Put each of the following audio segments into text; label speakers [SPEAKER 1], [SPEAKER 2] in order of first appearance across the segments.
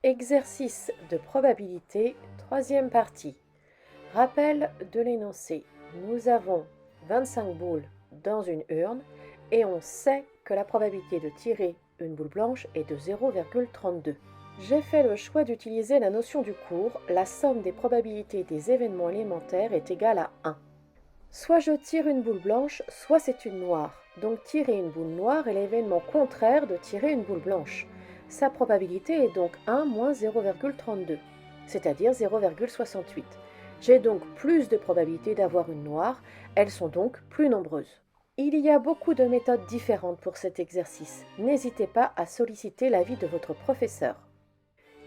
[SPEAKER 1] Exercice de probabilité, troisième partie. Rappel de l'énoncé. Nous avons 25 boules dans une urne et on sait que la probabilité de tirer une boule blanche est de 0,32. J'ai fait le choix d'utiliser la notion du cours. La somme des probabilités des événements élémentaires est égale à 1. Soit je tire une boule blanche, soit c'est une noire. Donc tirer une boule noire est l'événement contraire de tirer une boule blanche. Sa probabilité est donc 1 moins 0,32, c'est-à-dire 0,68. J'ai donc plus de probabilité d'avoir une noire, elles sont donc plus nombreuses. Il y a beaucoup de méthodes différentes pour cet exercice. N'hésitez pas à solliciter l'avis de votre professeur.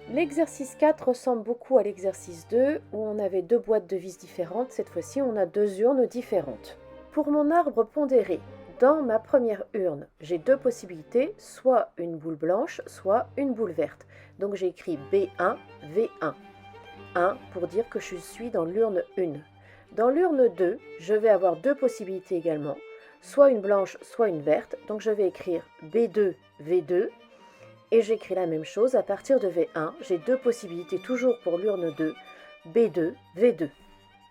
[SPEAKER 1] L'exercice 4 ressemble beaucoup à l'exercice 2 où on avait deux boîtes de vis différentes. Cette fois-ci, on a deux urnes différentes. Pour mon arbre pondéré, dans ma première urne, j'ai deux possibilités, soit une boule blanche, soit une boule verte. Donc j'ai écrit B1, V1. 1 pour dire que je suis dans l'urne 1. Dans l'urne 2, je vais avoir deux possibilités également, soit une blanche, soit une verte. Donc je vais écrire B2, V2. Et j'écris la même chose à partir de V1. J'ai deux possibilités toujours pour l'urne 2, B2, V2.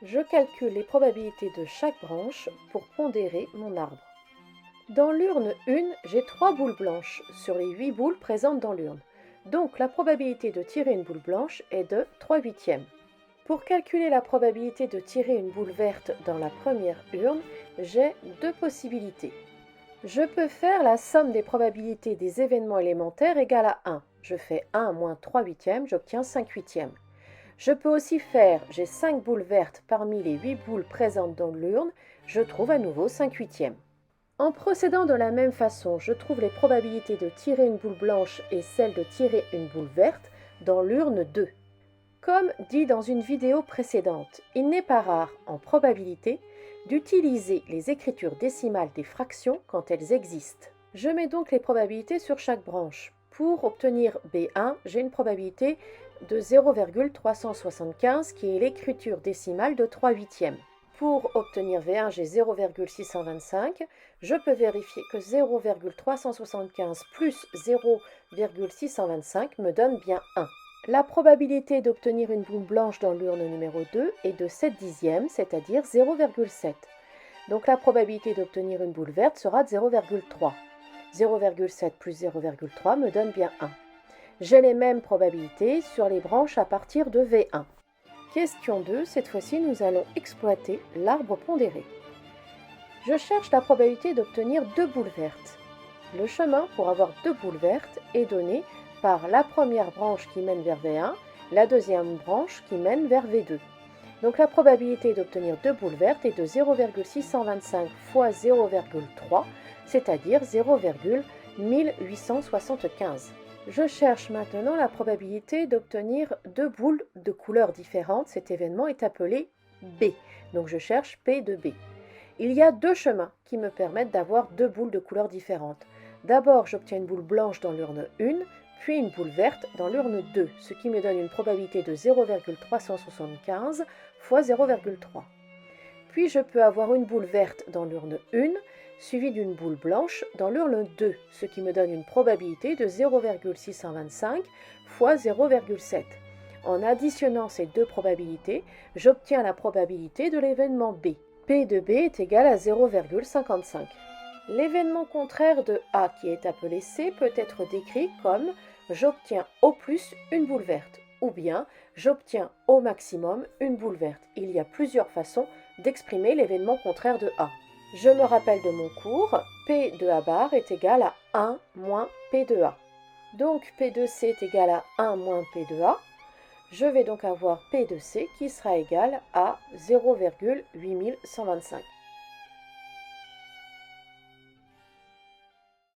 [SPEAKER 1] Je calcule les probabilités de chaque branche pour pondérer mon arbre. Dans l'urne 1, j'ai 3 boules blanches sur les 8 boules présentes dans l'urne. Donc la probabilité de tirer une boule blanche est de 3/8. Pour calculer la probabilité de tirer une boule verte dans la première urne, j'ai deux possibilités. Je peux faire la somme des probabilités des événements élémentaires égale à 1. Je fais 1 moins 3/8, j'obtiens 5/8. Je peux aussi faire, j'ai 5 boules vertes parmi les 8 boules présentes dans l'urne, je trouve à nouveau 5/8. En procédant de la même façon, je trouve les probabilités de tirer une boule blanche et celles de tirer une boule verte dans l'urne 2. Comme dit dans une vidéo précédente, il n'est pas rare, en probabilité, d'utiliser les écritures décimales des fractions quand elles existent. Je mets donc les probabilités sur chaque branche. Pour obtenir B1, j'ai une probabilité de 0,375 qui est l'écriture décimale de 3/8. Pour obtenir V1, j'ai 0,625. Je peux vérifier que 0,375 plus 0,625 me donne bien 1. La probabilité d'obtenir une boule blanche dans l'urne numéro 2 est de 7/10, c'est-à-dire 0,7. Donc la probabilité d'obtenir une boule verte sera de 0,3. 0,7 plus 0,3 me donne bien 1. J'ai les mêmes probabilités sur les branches à partir de V1. Question 2, cette fois-ci nous allons exploiter l'arbre pondéré. Je cherche la probabilité d'obtenir deux boules vertes. Le chemin pour avoir deux boules vertes est donné par la première branche qui mène vers V1, la deuxième branche qui mène vers V2. Donc la probabilité d'obtenir deux boules vertes est de 0,625 fois 0,3, c'est-à-dire 0,1875. Je cherche maintenant la probabilité d'obtenir deux boules de couleurs différentes. Cet événement est appelé B. Donc je cherche P de B. Il y a deux chemins qui me permettent d'avoir deux boules de couleurs différentes. D'abord, j'obtiens une boule blanche dans l'urne 1, puis une boule verte dans l'urne 2, ce qui me donne une probabilité de 0,375 fois 0,3. Puis je peux avoir une boule verte dans l'urne 1, suivie d'une boule blanche dans l'urne 2, ce qui me donne une probabilité de 0,625 fois 0,7. En additionnant ces deux probabilités, j'obtiens la probabilité de l'événement B. P de B est égal à 0,55. L'événement contraire de A, qui est appelé C, peut être décrit comme j'obtiens au plus une boule verte, ou bien j'obtiens au maximum une boule verte. Il y a plusieurs façons d'exprimer l'événement contraire de A. Je me rappelle de mon cours, P de A bar est égal à 1 moins P de A. Donc P de C est égal à 1 moins P de A. Je vais donc avoir P de C qui sera égal à 0,8125.